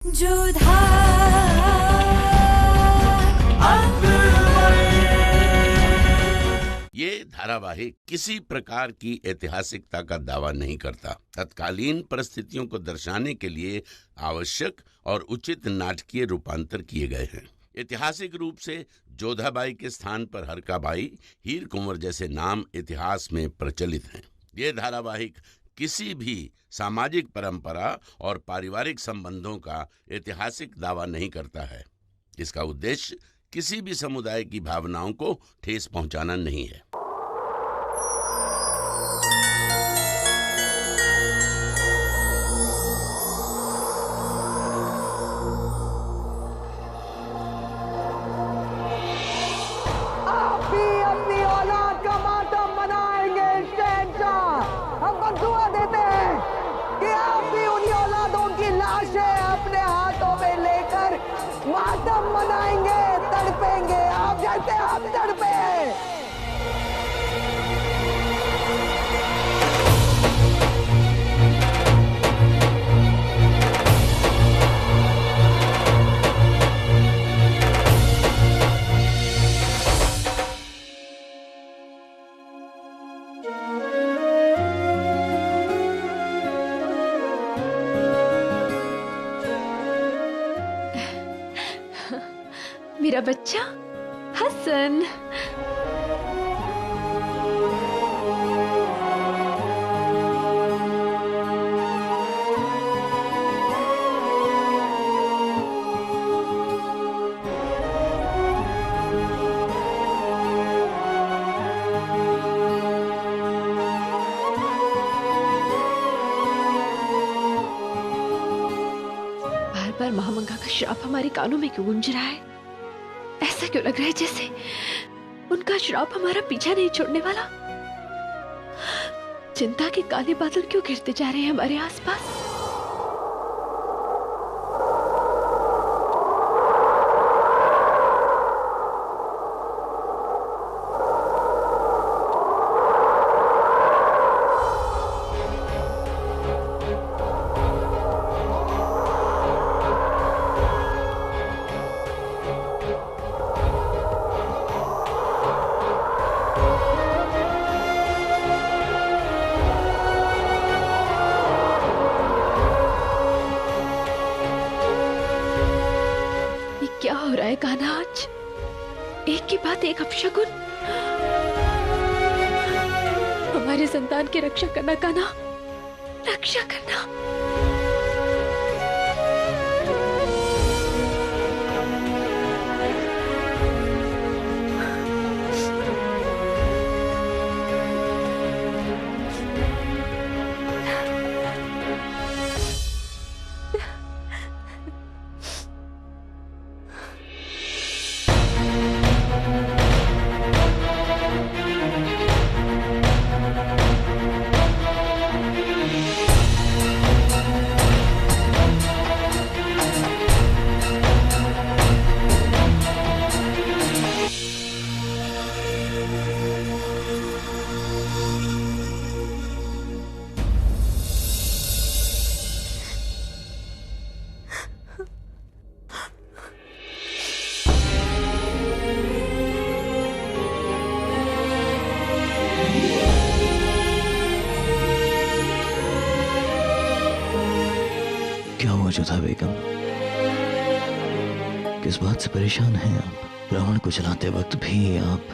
जोधा ये धारावाहिक किसी प्रकार की ऐतिहासिकता का दावा नहीं करता। तत्कालीन परिस्थितियों को दर्शाने के लिए आवश्यक और उचित नाटकीय रूपांतर किए गए हैं। ऐतिहासिक रूप से जोधाबाई के स्थान पर हरकाबाई, हीर कुंवर जैसे नाम इतिहास में प्रचलित हैं। ये धारावाहिक किसी भी सामाजिक परंपरा और पारिवारिक संबंधों का ऐतिहासिक दावा नहीं करता है। इसका उद्देश्य किसी भी समुदाय की भावनाओं को ठेस पहुंचाना नहीं है। आप भी अपनी औलाद का मातम मनाएंगे। शहंशाह हमको दुआ देते हैं कि आप भी उन्हीं औलादों की लाशें अपने हाथों में लेकर मातम मनाएंगे, तड़पेंगे आप जैसे हम तड़पे हैं। मेरा बच्चा हसन। बार बार महामंगा का श्राप हमारे कानों में क्यों गूंज रहा है? ऐसा क्यों लग रहा है जैसे उनका श्राप हमारा पीछा नहीं छोड़ने वाला। चिंता के काले बादल क्यों घिरते जा रहे हैं हमारे आसपास? क्या हो रहा है कान्हा? आज एक के बाद एक अपशकुन। हमारे संतान की रक्षा करना कान्हा, रक्षा करना। क्या हुआ जोधा बेगम? किस बात से परेशान हैं आप? रावण को चलाते वक्त भी आप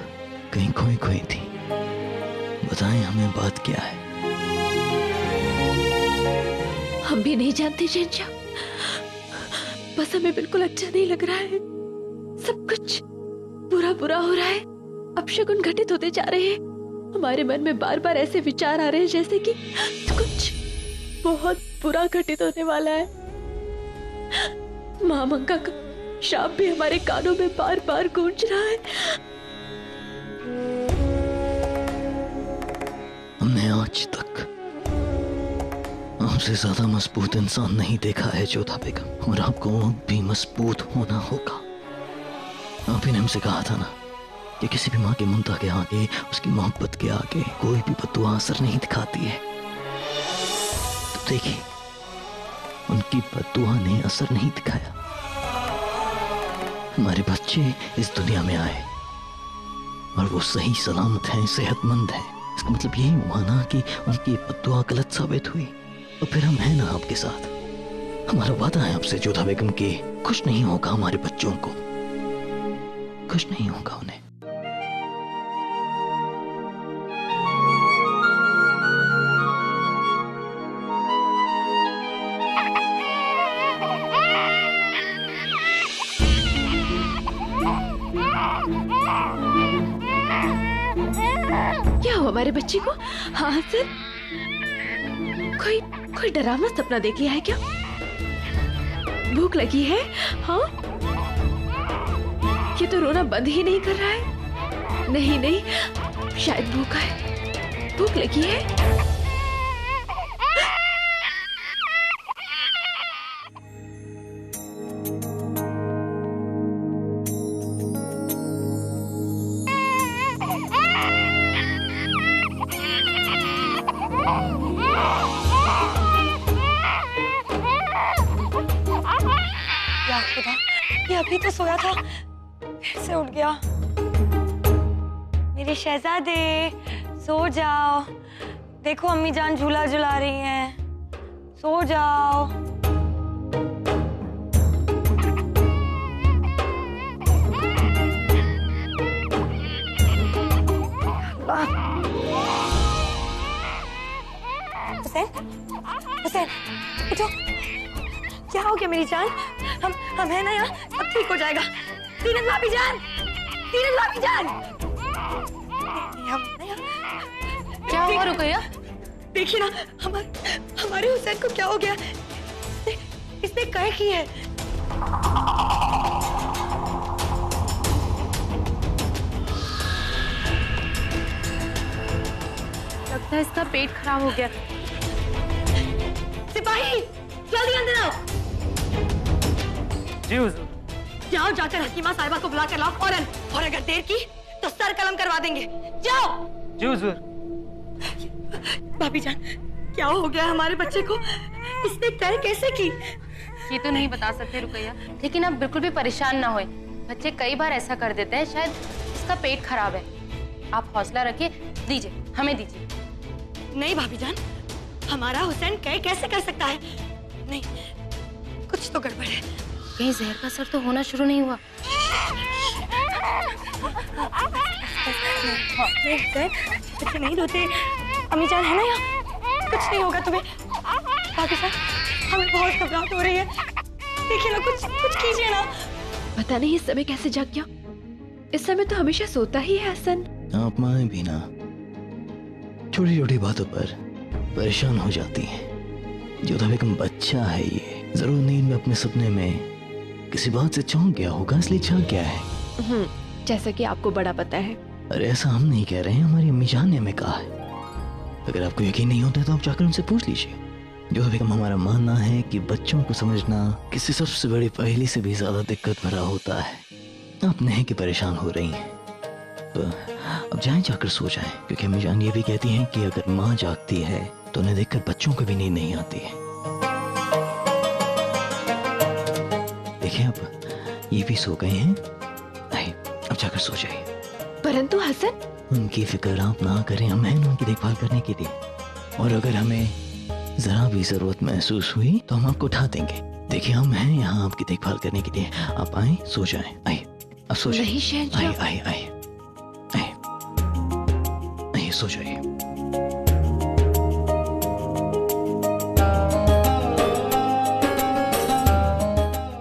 कहीं खोई खोई थी। बताएं हमें बात क्या है? हम भी नहीं जानते शहंशाह, बस हमें बिल्कुल अच्छा नहीं लग रहा है। सब कुछ बुरा बुरा हो रहा है। अपशकुन घटित होते जा रहे हैं। हमारे मन में बार बार ऐसे विचार आ रहे हैं जैसे कि कुछ बहुत बुरा घटित होने वाला है। महामंगा का श्राप भी हमारे कानों में बार बार गूंज रहा है। हमने आज तक आपसे ज्यादा मजबूत इंसान नहीं देखा है जोधा बेगम, और आपको अब भी मजबूत होना होगा। आप ही ने हमसे कहा था ना कि किसी भी माँ के ममता के आगे, उसकी मोहब्बत के आगे कोई भी बद्दुआ असर नहीं दिखाती है। तो देखिए उनकी बद्दुआ ने असर नहीं दिखाया। हमारे बच्चे इस दुनिया में आए और वो सही सलामत हैं, सेहतमंद हैं। इसका मतलब यही हुआ ना कि उनकी बद्दुआ गलत साबित हुई। और फिर हम हैं ना आपके साथ। हमारा वादा है आपसे जोधा बेगम कि कुछ नहीं होगा हमारे बच्चों को, कुछ नहीं होगा उन्हें। क्या हुआ हमारे बच्चे को? हाँ सर, कोई डरावना सपना देख लिया है क्या? भूख लगी है? हाँ, ये तो रोना बंद ही नहीं कर रहा है। नहीं नहीं, शायद भूख लगी है। ये अभी तो सोया था, फिर से उठ गया। मेरे शहजादे सो जाओ, देखो अम्मी जान झूला झुला रही हैं, सो जाओ। हुसैन, हुसैन उठो, क्या हो गया मेरी जान? हम है ना यहाँ, सब ठीक हो जाएगा। तीरथ भाभी जान, तीरथ भाभी जान। क्या हुआ रुकैया? देखिए ना, हमारे हुसैन को क्या हो गया? इसने क्या की है? लगता है इसका पेट खराब हो गया। सिपाही जल्दी अंदर आओ। जी हुजूर। जाओ, जाकर हकीमा साहिबा को बुला कर लाओ फौरन, और अगर देर की तो सर कलम करवा देंगे। जाओ। जी हुजूर। भाभी जान, क्या हो गया हमारे बच्चे को? इसने तय कैसे की? ये तो नहीं बता सकते रुकैया, लेकिन आप बिल्कुल भी परेशान ना होए। बच्चे कई बार ऐसा कर देते हैं, शायद इसका पेट खराब है। आप हौसला रखिए, दीजिए, हमें दीजिए। नहीं भाभी जान, हमारा हुसैन कैसे कर सकता है? नहीं, कुछ तो गड़बड़ है। कहीं जहर का असर तो होना शुरू नहीं हुआ? बच्चे नहीं रोते, अम्मी जान है ना यहाँ, कुछ नहीं होगा तुम्हें। भाभी जान, हमें बहुत घबराहट हो रही है, देखिए ना, कुछ कीजिए ना। पता नहीं इस समय कैसे जाग गया। इस समय तो हमेशा सोता ही है हसन। आप माँ भी ना छोटी छोटी बातों पर परेशान हो जाती हैं। जोधा बेगम बच्चा है, ये जरूर नींद में अपने सपने में किसी बात से चौंक गया होगा, इसलिए जाग गया है। जैसा कि आपको बड़ा पता है। अरे ऐसा हम नहीं कह रहे हैं, हमारी अम्मी जान ने हमें कहा है। अगर आपको यकीन नहीं होता तो आप जाकर उनसे पूछ लीजिए। जोधा बेगम, हमारा मानना है कि बच्चों को समझना किसी सबसे बड़ी पहेली से भी ज्यादा दिक्कत भरा होता है। आप नहीं कि परेशान हो रही हैं, तो अब जाएं, जाकर सो जाएं, क्योंकि अम्मी जान ये भी कहती हैं कि अगर माँ जागती है तो उन्हें देखकर बच्चों को भी नींद नहीं आती है। देखिए अब ये भी सो गए हैं, आइए अब जाकर सो जाइए। परंतु हसन, उनकी फिक्र आप ना करें, हम हैं उनकी देखभाल करने के लिए, और अगर हमें जरा भी जरूरत महसूस हुई तो हम आपको उठा देंगे। देखिए हम हैं यहाँ आपकी देखभाल करने के लिए, आप आए, सो जाएं, आइए अब सो जाइए। नहीं शहंशाह। आइए आइए आइए आइए आइए, सो जाइए।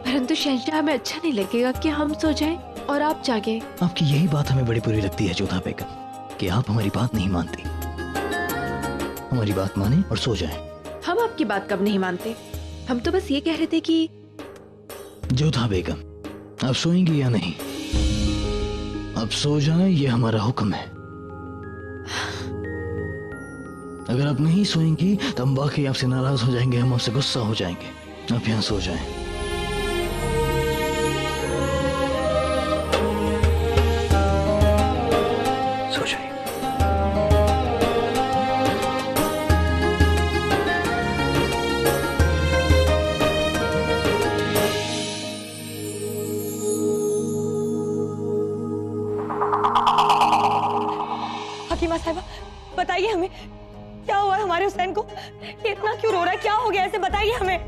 परंतु शहंशाह, हमें अच्छा नहीं लगेगा कि हम सो जाएं और आप जागे। आपकी यही बात हमें बड़ी बुरी लगती है जोधा बेगम, कि आप हमारी बात नहीं मानती। हमारी बात माने और सो जाएं। हम आपकी बात कब नहीं मानते? हम तो बस ये कह रहे थे कि जोधा बेगम, आप सोएंगी या नहीं? अब सो जाएं, ये हमारा हुक्म है। अगर आप नहीं सोएंगी तो हम वाकई आपसे नाराज हो जाएंगे, हम आपसे गुस्सा हो जाएंगे। आप यहाँ सो जाएं। सो जाइए। मेहमा साहिबा, बताइए हमें क्या हुआ हमारे हुसैन को? ये इतना क्यों रो रहा है? क्या हो गया ऐसे? बताइए हमें।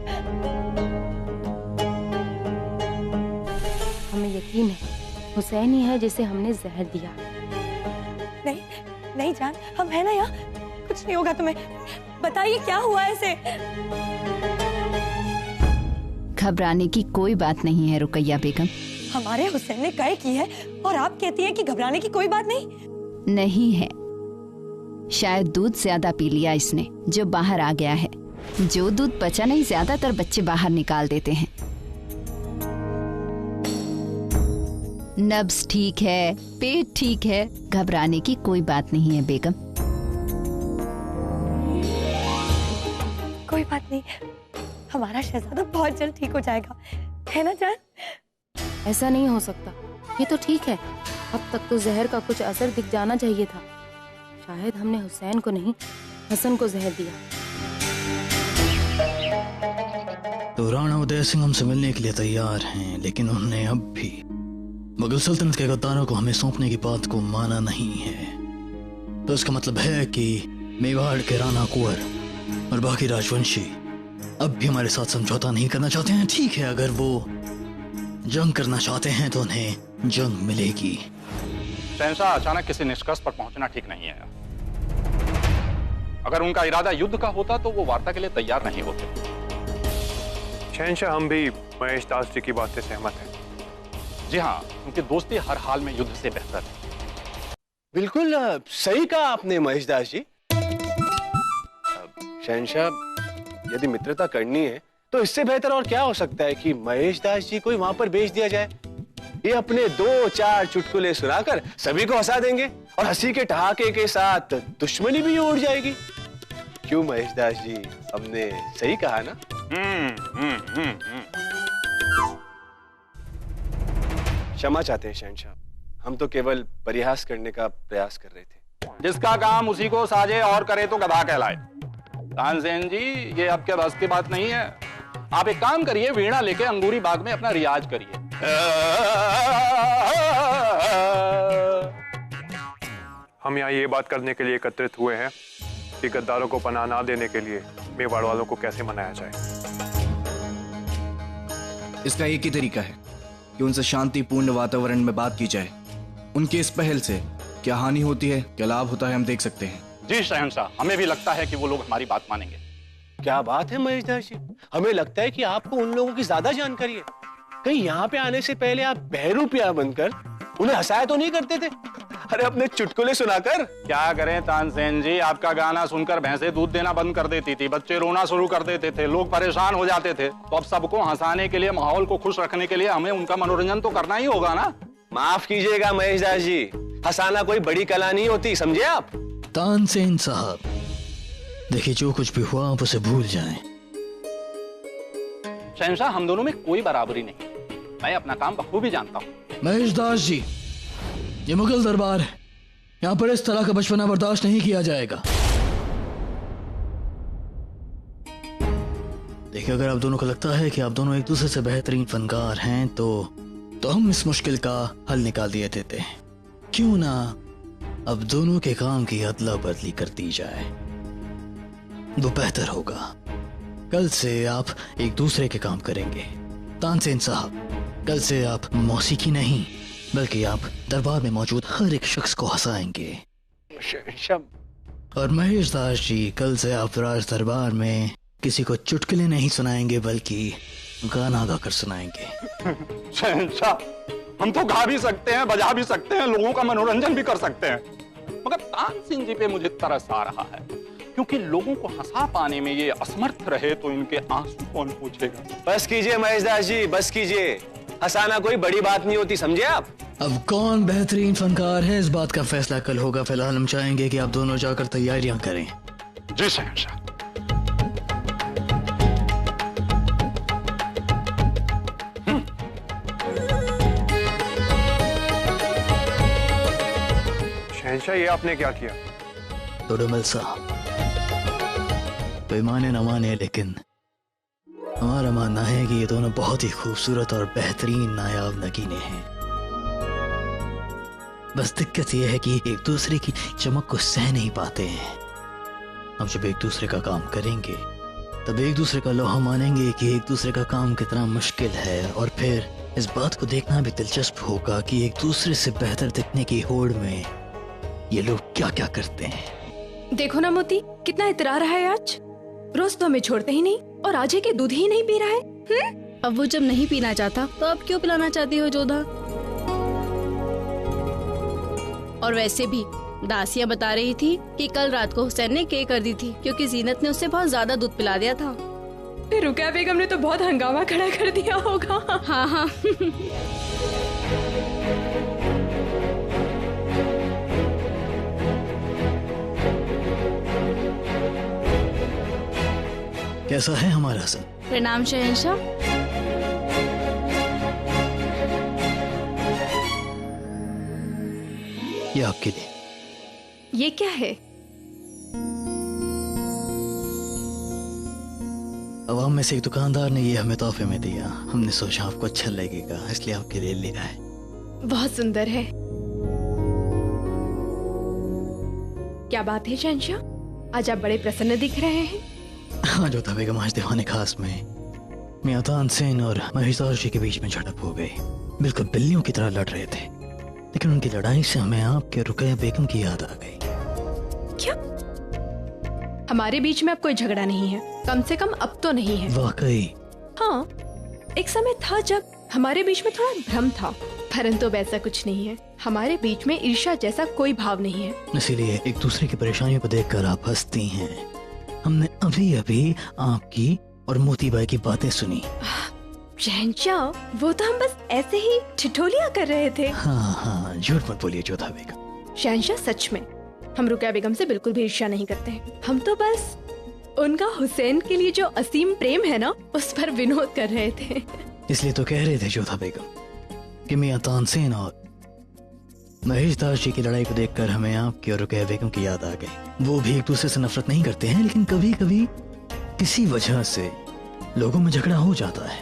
हमें यकीन है हुसैन ही है जिसे हमने जहर दिया। नहीं नहीं जान, हम है ना यहाँ, कुछ नहीं होगा तुम्हें। बताइए क्या हुआ ऐसे? घबराने की कोई बात नहीं है रुकैया बेगम। हमारे हुसैन ने कहे की है और आप कहती हैं कि घबराने की कोई बात नहीं? नहीं है, शायद दूध ज्यादा पी लिया इसने जो बाहर आ गया है। जो दूध बचा नहीं ज्यादातर बच्चे बाहर निकाल देते हैं। नब्ज ठीक है, पेट ठीक है, घबराने की कोई बात नहीं है बेगम। कोई बात नहीं, हमारा शहजादा बहुत जल्द ठीक हो जाएगा, है ना जान? ऐसा नहीं हो सकता, ये तो ठीक है। अब तक तो जहर का कुछ असर दिख जाना चाहिए था। शायद हमने हुसैन को नहीं हसन को जहर दिया। तो राणा उदय सिंह हमसे मिलने के लिए तैयार हैं, लेकिन उन्होंने अब भी मुगल सल्तनत के गद्दारों को हमें सौंपने की बात को माना नहीं है। तो इसका मतलब है कि मेवाड़ के राणा कुंवर और बाकी राजवंशी अब भी हमारे साथ समझौता नहीं करना चाहते हैं। ठीक है, अगर वो जंग करना चाहते हैं तो उन्हें जंग मिलेगी। शहंशाह, अचानक किसी निष्कर्ष पर पहुंचना ठीक नहीं है। अगर उनका इरादा युद्ध का होता तो वो वार्ता के लिए तैयार नहीं होते। शहंशाह, हम भी महेश दास जी की बात से सहमत हैं। जी हाँ, क्योंकि दोस्ती हर हाल में युद्ध से बेहतर है। बिल्कुल सही कहा आपने महेश दास जी। शहंशाह, यदि मित्रता करनी है तो इससे बेहतर और क्या हो सकता है कि महेश दास जी को वहां पर भेज दिया जाए। ये अपने 2-4 चुटकुले सुनाकर सभी को हंसा देंगे और हंसी के ठहाके के साथ दुश्मनी भी उड़ जाएगी। क्यों महेश दास जी, हमने सही कहा ना? क्षमा चाहते हैं शहंशाह, हम तो केवल परिहास करने का प्रयास कर रहे थे। जिसका काम उसी को साजे और करे तो गधा कहलाए। तानसेन जी, ये आपके बस की बात नहीं है। आप एक काम करिए, वीणा लेके अंगूरी बाग में अपना रियाज करिए। हम यहाँ ये बात करने के लिए एकत्रित हुए हैं कि गद्दारों को पनाह ना देने के लिए मेवाड़ वालों को कैसे मनाया जाए। इसका एक ही तरीका है कि उनसे शांतिपूर्ण वातावरण में बात की जाए। उनकी इस पहल से क्या हानि होती है, क्या लाभ होता है, हम देख सकते हैं। जी शहंशाह, हमें भी लगता है कि वो लोग हमारी बात मानेंगे। क्या बात है महेश दास जी, हमें लगता है कि आपको उन लोगों की ज्यादा जानकारी है। कहीं यहाँ पे आने से पहले आप बहरूपिया बनकर उन्हें हंसाया तो नहीं करते थे? अरे अपने चुटकुले सुनाकर। क्या करें तानसेन जी, आपका गाना सुनकर भैंसें दूध देना बंद कर देती थी, बच्चे रोना शुरू कर देते थे, लोग परेशान हो जाते थे। तो अब सबको हंसाने के लिए, माहौल को खुश रखने के लिए हमें उनका मनोरंजन तो करना ही होगा ना। माफ कीजिएगा महेश दास जी, हंसाना कोई बड़ी कला नहीं होती, समझे आप? तानसेन साहब, देखिए जो कुछ भी हुआ आप उसे भूल जाएं। शहंशाह, हम दोनों में कोई बराबरी नहीं, मैं अपना काम बखूबी जानता हूँ। महेश दास जी, ये मुगल दरबार है, यहाँ पर इस तरह का बचपना बर्दाश्त नहीं किया जाएगा। देखिए, अगर आप दोनों को लगता है कि आप दोनों एक दूसरे से बेहतरीन फनकार हैं तो हम इस मुश्किल का हल निकाल दिए देते हैं। क्यों ना अब दोनों के काम की अदला बदली कर दी जाए, वो बेहतर होगा। कल से आप एक दूसरे के काम करेंगे। तानसेन साहब, कल से आप मौसीकी नहीं बल्कि आप दरबार में मौजूद हर एक शख्स को हंसाएंगे। और महेश दास जी, कल से आप राज दरबार में किसी को चुटकुले नहीं सुनाएंगे बल्कि गाना गाकर सुनाएंगे। शहंशाह, हम तो गा भी सकते हैं, बजा भी सकते हैं, लोगों का मनोरंजन भी कर सकते हैं, मगर तानसेन जी पे मुझे तरस आ रहा है, क्योंकि लोगों को हंसा पाने में ये असमर्थ रहे तो इनके आंसू कौन पूछेगा। बस कीजिए महेश दास जी, बस कीजिए। हंसाना कोई बड़ी बात नहीं होती, समझे आप? अब कौन बेहतरीन फनकार है इस बात का फैसला कल होगा। फिलहाल हम चाहेंगे कि आप दोनों जाकर तैयारियां करें। जी शहंशाह। शहंशाह, ये आपने क्या किया? तोडुमल साहब, कोई माने न माने लेकिन हमारा मानना है कि ये दोनों बहुत ही खूबसूरत और बेहतरीन नायाब नगीने हैं। बस दिक्कत यह है कि एक दूसरे की चमक को सह नहीं पाते हैं। अब जब एक दूसरे का काम करेंगे तब एक दूसरे का लोहा मानेंगे कि एक दूसरे का काम कितना मुश्किल है, और फिर इस बात को देखना भी दिलचस्प होगा कि एक दूसरे से बेहतर दिखने की होड़ में ये लोग क्या क्या करते हैं। देखो ना मोती, कितना इतरा रहा है आज। रोज तो हमें छोड़ते ही नहीं और आज के दूध ही नहीं पी रहा है। अब वो जब नहीं पीना चाहता तो अब क्यों पिलाना चाहती हो जोधा? और वैसे भी दासिया बता रही थी कि कल रात को हुसैन ने के कर दी थी क्योंकि जीनत ने उससे बहुत ज्यादा दूध पिला दिया था। फिर रुकैया बेगम ने तो बहुत हंगामा खड़ा कर दिया होगा। हाँ हाँ। कैसा है हमारा हसन? प्रणाम शहंशाह। ये आपके लिए। ये क्या है? अवाम में से एक दुकानदार ने ये हमें तोहफे में दिया। हमने सोचा आपको अच्छा लगेगा इसलिए आपके लिए लिया है। बहुत सुंदर है। क्या बात है शहंशाह, आज आप बड़े प्रसन्न दिख रहे हैं। हाँ जोधा बेगम, आज दीवाने खास में मियां तानसेन और महेशदार जी के बीच में झड़प हो गई। बिल्कुल बिल्लियों की तरह लड़ रहे थे, लेकिन उनकी लड़ाई से हमें आपके रुकैया बेगम की याद आ गई। क्या? हमारे बीच में अब कोई झगड़ा नहीं है, कम से कम अब तो नहीं है। वाकई? हाँ, एक समय था जब हमारे बीच में थोड़ा भ्रम था, परंतु वैसा कुछ नहीं है। हमारे बीच में ईर्ष्या जैसा कोई भाव नहीं है। इसीलिए एक दूसरे की परेशानियों को देखकर आप हंसती हैं। हमने अभी अभी आपकी और मोतीबाई की बातें सुनी। शहंशाह, वो तो हम बस ऐसे ही ठिठोलियां कर रहे थे। हाँ हाँ, झूठ मत बोलिए जोधा बेगम। शहंशाह, सच में हम रुकैया बेगम से बिल्कुल भी ईर्ष्या नहीं करते हैं। हम तो बस उनका हुसैन के लिए जो असीम प्रेम है ना, उस पर विनोद कर रहे थे। इसलिए तो कह रहे थे जोधा बेगम कि मियां तानसेन और महेशदार जी की लड़ाई को देखकर हमें आपकी और रुकैया बेगम की याद आ गई। वो भी एक दूसरे से नफरत नहीं करते हैं, लेकिन कभी कभी किसी वजह से लोगों में झगड़ा हो जाता है,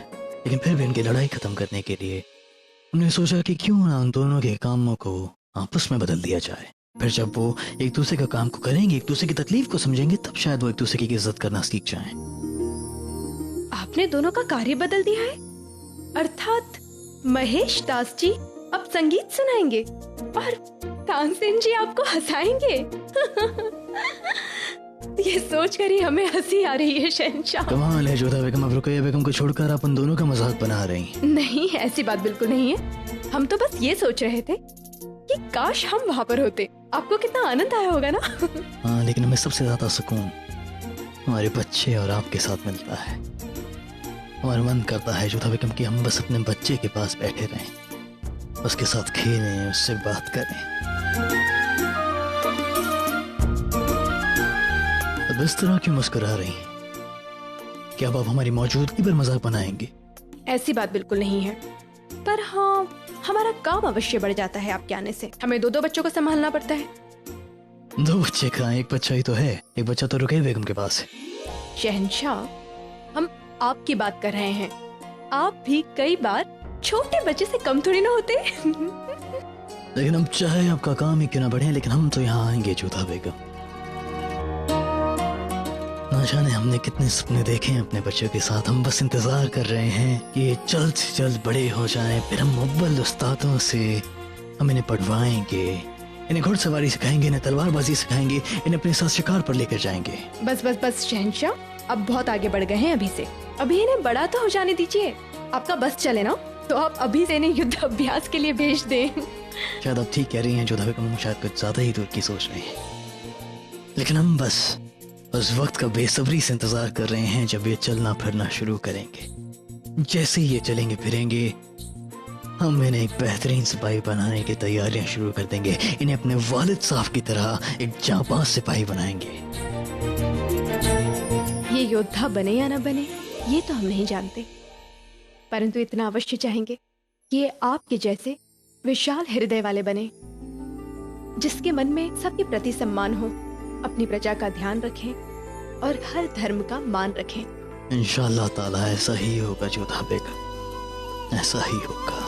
लेकिन फिर भी उनकी लड़ाई खत्म करने के लिए हमने सोचा कि क्यों ना उन दोनों के कामों को आपस में बदल दिया जाए। फिर जब वो एक दूसरे का काम को करेंगे, एक दूसरे की तकलीफ को समझेंगे, तब शायद वो एक दूसरे की इज्जत करना सीख जाएं। आपने दोनों का कार्य बदल दिया है, अर्थात महेश दास जी अब संगीत सुनाएंगे और तानसेन जी आपको हंसाएंगे। ये सोचकर ही हमें हंसी आ रही है शहंशाह। कमाल है जोधा बेगम, अब रुकैया बेगम को छोड़कर आप उन दोनों का मजाक बना रही हैं। नहीं, ऐसी बात बिल्कुल नहीं है। हम तो बस ये सोच रहे थे कि काश हम वहाँ पर होते। आपको कितना आनंद आया होगा ना। हाँ, लेकिन हमें सबसे ज्यादा सुकून हमारे बच्चे और आपके साथ मिलता है। हमारा मन करता है जोधा बेगम कि हम बस अपने बच्चे के पास बैठे रहें, उसके साथ खेलें, उससे बात करें। अब इस तरह क्यों मुस्कुरा रही हैं? क्या अब आप हमारी मौजूदगी पर मजाक बनाएंगे? ऐसी बात बिल्कुल नहीं है, पर हाँ, हमारा काम अवश्य बढ़ जाता है आपके आने से। हमें दो बच्चों को संभालना पड़ता है। दो बच्चे कहाँ, एक बच्चा ही तो है। एक बच्चा तो रुकैया बेगम के पास है। शहंशाह, हम आपकी बात कर रहे हैं। आप भी कई बार छोटे बच्चे से कम थोड़ी ना होते। लेकिन अब चाहे आपका काम ही क्यों ना बढ़े, लेकिन हम तो यहाँ आएंगे जोधा बेगम। ना जाने हमने कितने सपने देखे हैं अपने बच्चों के साथ। हम बस इंतजार कर रहे हैं कि ये जल्द से जल्द बड़े हो जाएं, फिर हम मुअव्वल उस्तादों से हम इन्हें पढ़वाएंगे, इन्हें घुड़सवारी सिखाएंगे, इन्हें तलवारबाजी सिखाएंगे, इन्हें अपने साथ शिकार पर लेकर जाएंगे। बस बस बस शहंशाह, अब बहुत आगे बढ़ गए हैं अभी से। अभी इन्हें बड़ा तो हो जाने दीजिए। आपका बस चले ना, तो आप अभी से इन्हें युद्ध अभ्यास के लिए भेज दें। शायद आप ठीक कह रही हैं जोधा बेगम, हम शायद कुछ ज्यादा ही दूर की सोच रहे हैं, लेकिन हम बस उस वक्त का बेसब्री से इंतजार कर रहे हैं जब ये चलना फिरना शुरू करेंगे। जैसे ही ये चलेंगे फिरेंगे, हम इन्हें एक बेहतरीन सिपाही बनाने की तैयारियां शुरू कर देंगे। इन्हें अपने वालिद साहब की तरह एक जाबाज सिपाही बनाएंगे। ये योद्धा बने या न बने, ये तो हम नहीं जानते, परंतु इतना अवश्य चाहेंगे कि ये आपके जैसे विशाल हृदय वाले बने, जिसके मन में सबके प्रति सम्मान हो, अपनी प्रजा का ध्यान रखें और हर धर्म का मान रखें। इंशाअल्लाह ताला ऐसा ही होगा जोधा बेगम, ऐसा ही होगा।